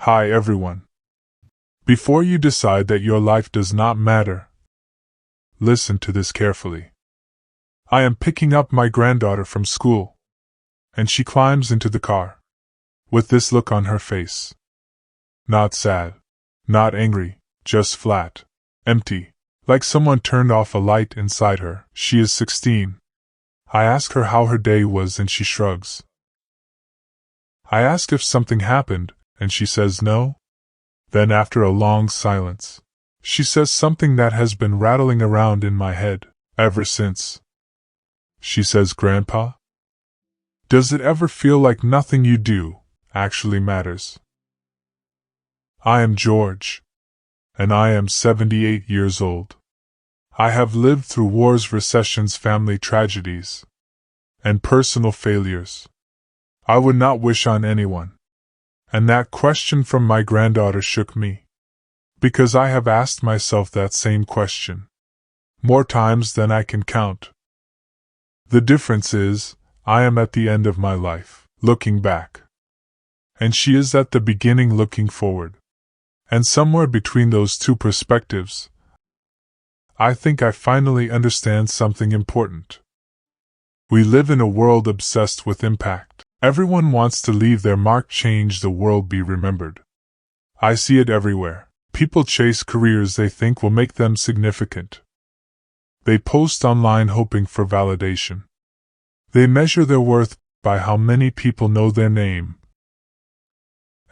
Hi everyone. Before you decide that your life does not matter, listen to this carefully. I am picking up my granddaughter from school, and she climbs into the car, with this look on her face. Not sad, not angry, just flat, empty, like someone turned off a light inside her. She is 16. I ask her how her day was and she shrugs. I ask if something happened, and she says no. Then after a long silence, she says something that has been rattling around in my head ever since. She says, "Grandpa, does it ever feel like nothing you do actually matters?" I am George, and I am 78 years old. I have lived through wars, recessions, family tragedies, and personal failures I would not wish on anyone. And that question from my granddaughter shook me, because I have asked myself that same question more times than I can count. The difference is, I am at the end of my life, looking back, and she is at the beginning, looking forward. And somewhere between those two perspectives, I think I finally understand something important. We live in a world obsessed with impact. Everyone wants to leave their mark, change the world, be remembered. I see it everywhere. People chase careers they think will make them significant. They post online hoping for validation. They measure their worth by how many people know their name.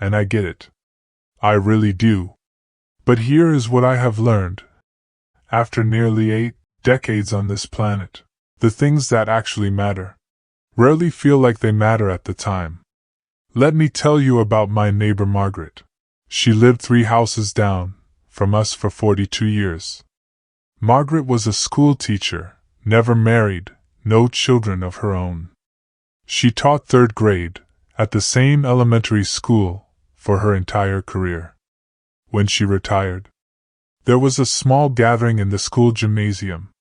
And I get it. I really do. But here is what I have learned. After nearly 8 decades on this planet, the things that actually matter rarely feel like they matter at the time. Let me tell you about my neighbor Margaret. She lived 3 houses down from us for 42 years. Margaret was a school teacher, never married, no children of her own. She taught 3rd grade at the same elementary school for her entire career. When she retired, there was a small gathering in the school gymnasium.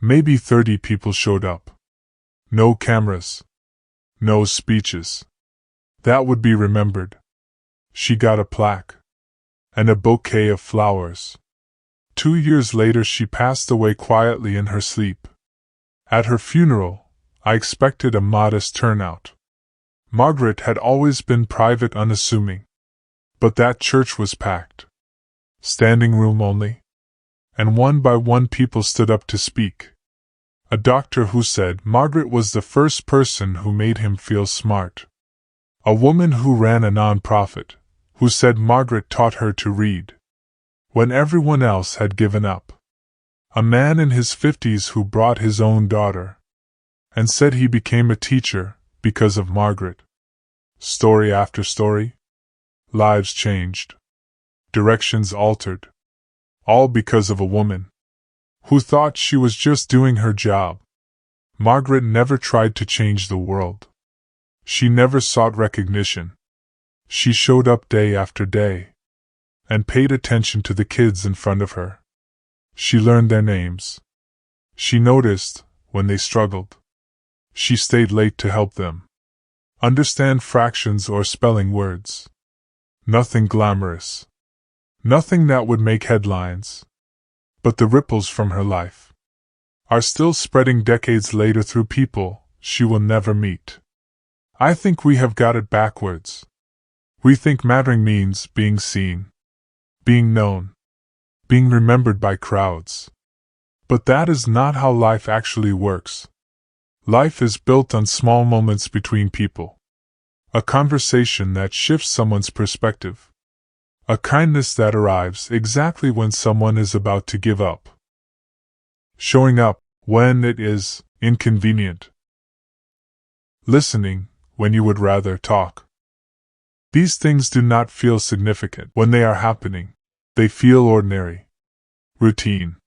Maybe 30 people showed up. No cameras. No speeches. That would be remembered. She got a plaque. And a bouquet of flowers. 2 years later she passed away quietly in her sleep. At her funeral, I expected a modest turnout. Margaret had always been private, unassuming. But that church was packed. Standing room only. And one by one people stood up to speak. A doctor who said Margaret was the first person who made him feel smart. A woman who ran a non-profit, who said Margaret taught her to read when everyone else had given up. A man in his 50s who brought his own daughter and said he became a teacher because of Margaret. Story after story. Lives changed. Directions altered. All because of a woman who thought she was just doing her job. Margaret never tried to change the world. She never sought recognition. She showed up day after day and paid attention to the kids in front of her. She learned their names. She noticed when they struggled. She stayed late to help them understand fractions or spelling words. Nothing glamorous. Nothing that would make headlines. But the ripples from her life are still spreading decades later through people she will never meet. I think we have got it backwards. We think mattering means being seen, being known, being remembered by crowds. But that is not how life actually works. Life is built on small moments between people. A conversation that shifts someone's perspective. A kindness that arrives exactly when someone is about to give up. Showing up when it is inconvenient. Listening when you would rather talk. These things do not feel significant when they are happening. They feel ordinary. Routine.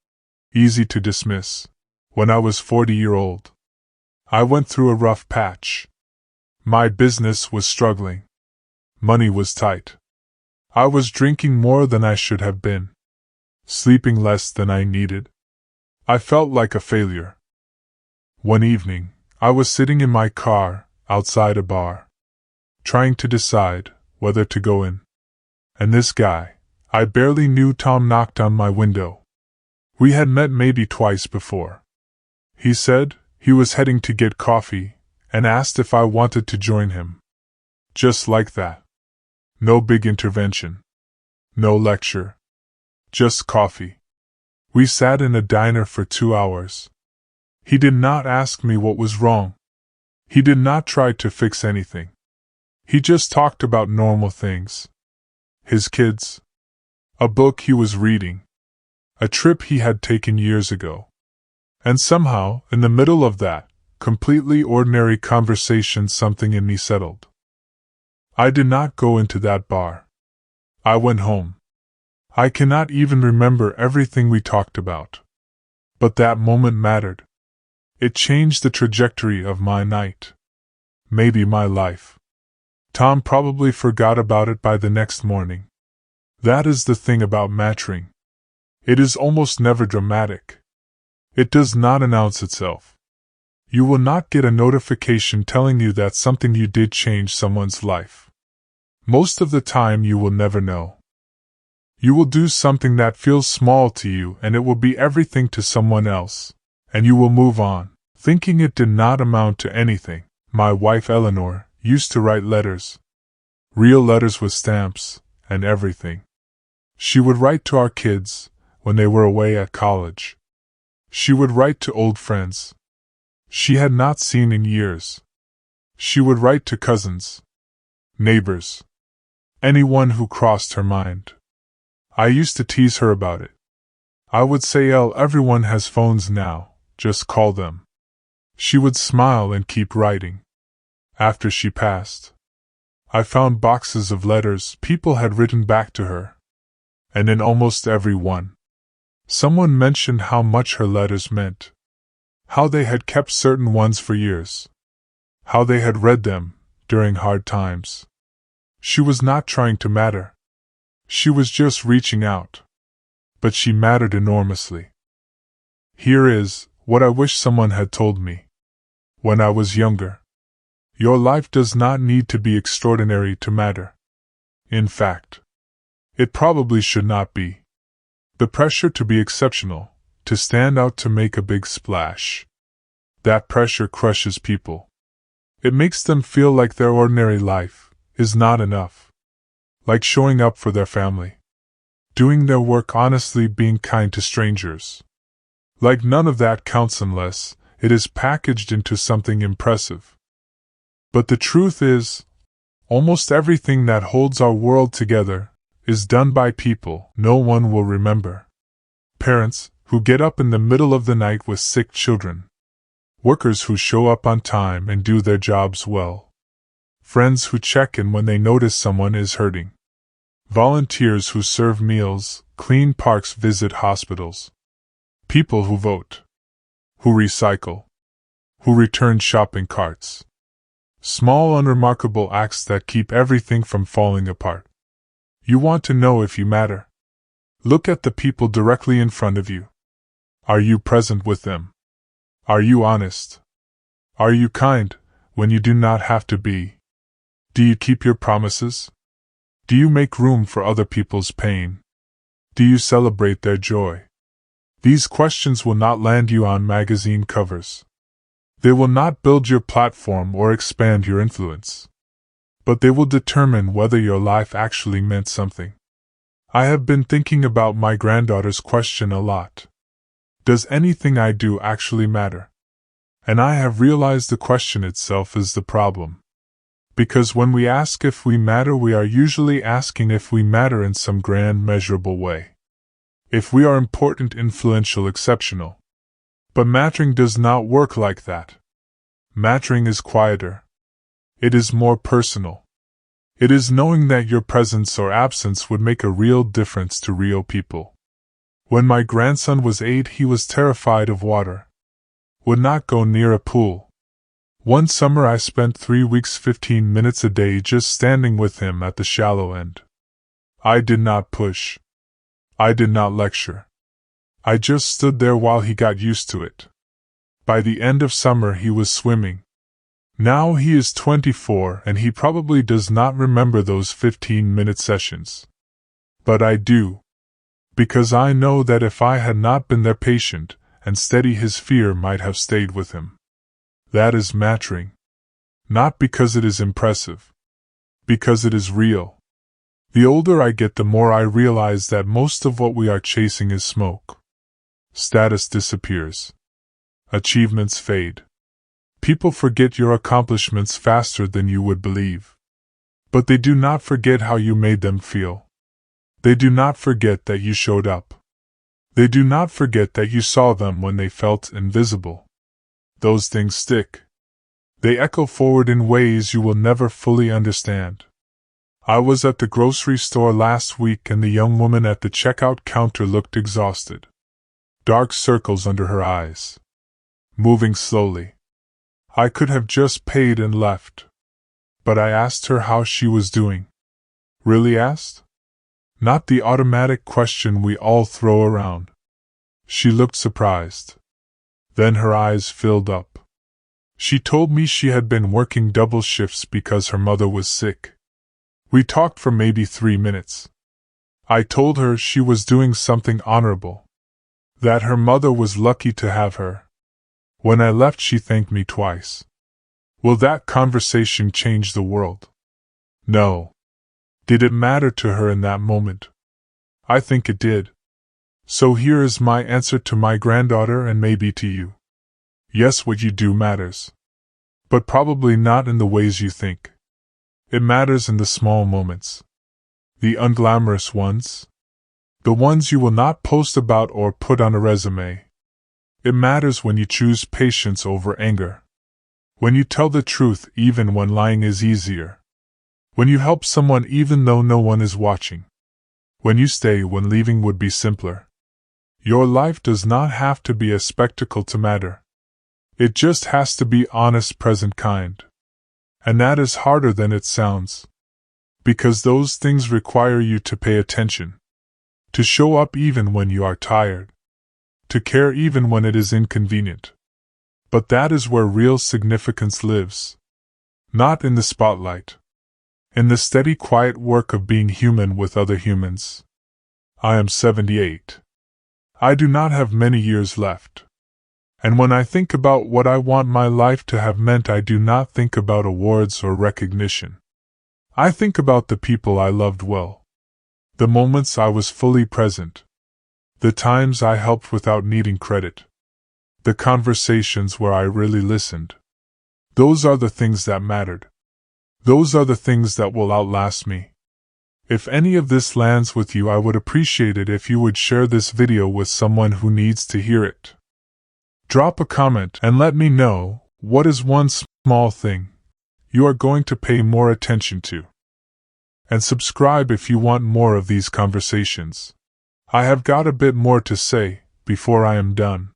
Easy to dismiss. When I was 40-year-old, I went through a rough patch. My business was struggling. Money was tight. I was drinking more than I should have been. Sleeping less than I needed. I felt like a failure. One evening, I was sitting in my car, outside a bar, trying to decide whether to go in. And this guy, I barely knew Tom, knocked on my window. We had met maybe twice before. He said he was heading to get coffee, and asked if I wanted to join him. Just like that. No big intervention. No lecture. Just coffee. We sat in a diner for 2 hours. He did not ask me what was wrong. He did not try to fix anything. He just talked about normal things. His kids. A book he was reading. A trip he had taken years ago. And somehow, in the middle of that completely ordinary conversation, something in me settled. I did not go into that bar. I went home. I cannot even remember everything we talked about. But that moment mattered. It changed the trajectory of my night. Maybe my life. Tom probably forgot about it by the next morning. That is the thing about matching. It is almost never dramatic. It does not announce itself. You will not get a notification telling you that something you did changed someone's life. Most of the time you will never know. You will do something that feels small to you and it will be everything to someone else, and you will move on, thinking it did not amount to anything. My wife Eleanor used to write letters. Real letters with stamps and everything. She would write to our kids when they were away at college. She would write to old friends she had not seen in years. She would write to cousins, neighbors, anyone who crossed her mind. I used to tease her about it. I would say, everyone has phones now, just call them. She would smile and keep writing. After she passed, I found boxes of letters people had written back to her. And in almost every one, someone mentioned how much her letters meant. How they had kept certain ones for years. How they had read them during hard times. She was not trying to matter. She was just reaching out. But she mattered enormously. Here is what I wish someone had told me when I was younger. Your life does not need to be extraordinary to matter. In fact, it probably should not be. The pressure to be exceptional, to stand out, to make a big splash. That pressure crushes people. It makes them feel like their ordinary life is not enough. Like showing up for their family. Doing their work honestly, being kind to strangers. Like none of that counts unless it is packaged into something impressive. But the truth is, almost everything that holds our world together is done by people no one will remember. Parents who get up in the middle of the night with sick children. Workers who show up on time and do their jobs well. Friends who check in when they notice someone is hurting. Volunteers who serve meals, clean parks, visit hospitals. People who vote. Who recycle. Who return shopping carts. Small unremarkable acts that keep everything from falling apart. You want to know if you matter? Look at the people directly in front of you. Are you present with them? Are you honest? Are you kind when you do not have to be? Do you keep your promises? Do you make room for other people's pain? Do you celebrate their joy? These questions will not land you on magazine covers. They will not build your platform or expand your influence. But they will determine whether your life actually meant something. I have been thinking about my granddaughter's question a lot. Does anything I do actually matter? And I have realized the question itself is the problem. Because when we ask if we matter, we are usually asking if we matter in some grand, measurable way. If we are important, influential, exceptional. But mattering does not work like that. Mattering is quieter. It is more personal. It is knowing that your presence or absence would make a real difference to real people. When my grandson was 8, he was terrified of water. Would not go near a pool. One summer I spent 3 weeks 15 minutes a day just standing with him at the shallow end. I did not push. I did not lecture. I just stood there while he got used to it. By the end of summer he was swimming. Now he is 24 and he probably does not remember those 15-minute sessions. But I do. Because I know that if I had not been there patient and steady, his fear might have stayed with him. That is mattering. Not because it is impressive. Because it is real. The older I get, the more I realize that most of what we are chasing is smoke. Status disappears. Achievements fade. People forget your accomplishments faster than you would believe. But they do not forget how you made them feel. They do not forget that you showed up. They do not forget that you saw them when they felt invisible. Those things stick. They echo forward in ways you will never fully understand. I was at the grocery store last week and the young woman at the checkout counter looked exhausted. Dark circles under her eyes. Moving slowly. I could have just paid and left. But I asked her how she was doing. Really asked? Not the automatic question we all throw around. She looked surprised. Then her eyes filled up. She told me she had been working double shifts because her mother was sick. We talked for maybe 3 minutes. I told her she was doing something honorable. That her mother was lucky to have her. When I left, she thanked me twice. Will that conversation change the world? No. Did it matter to her in that moment? I think it did. So here is my answer to my granddaughter and maybe to you. Yes, what you do matters. But probably not in the ways you think. It matters in the small moments. The unglamorous ones. The ones you will not post about or put on a resume. It matters when you choose patience over anger. When you tell the truth even when lying is easier. When you help someone even though no one is watching. When you stay when leaving would be simpler. Your life does not have to be a spectacle to matter. It just has to be honest, present, kind. And that is harder than it sounds. Because those things require you to pay attention. To show up even when you are tired. To care even when it is inconvenient. But that is where real significance lives. Not in the spotlight. In the steady, quiet work of being human with other humans. I am 78. I do not have many years left. And when I think about what I want my life to have meant, I do not think about awards or recognition. I think about the people I loved well. The moments I was fully present. The times I helped without needing credit. The conversations where I really listened. Those are the things that mattered. Those are the things that will outlast me. If any of this lands with you, I would appreciate it if you would share this video with someone who needs to hear it. Drop a comment and let me know what is one small thing you are going to pay more attention to. And subscribe if you want more of these conversations. I have got a bit more to say before I am done.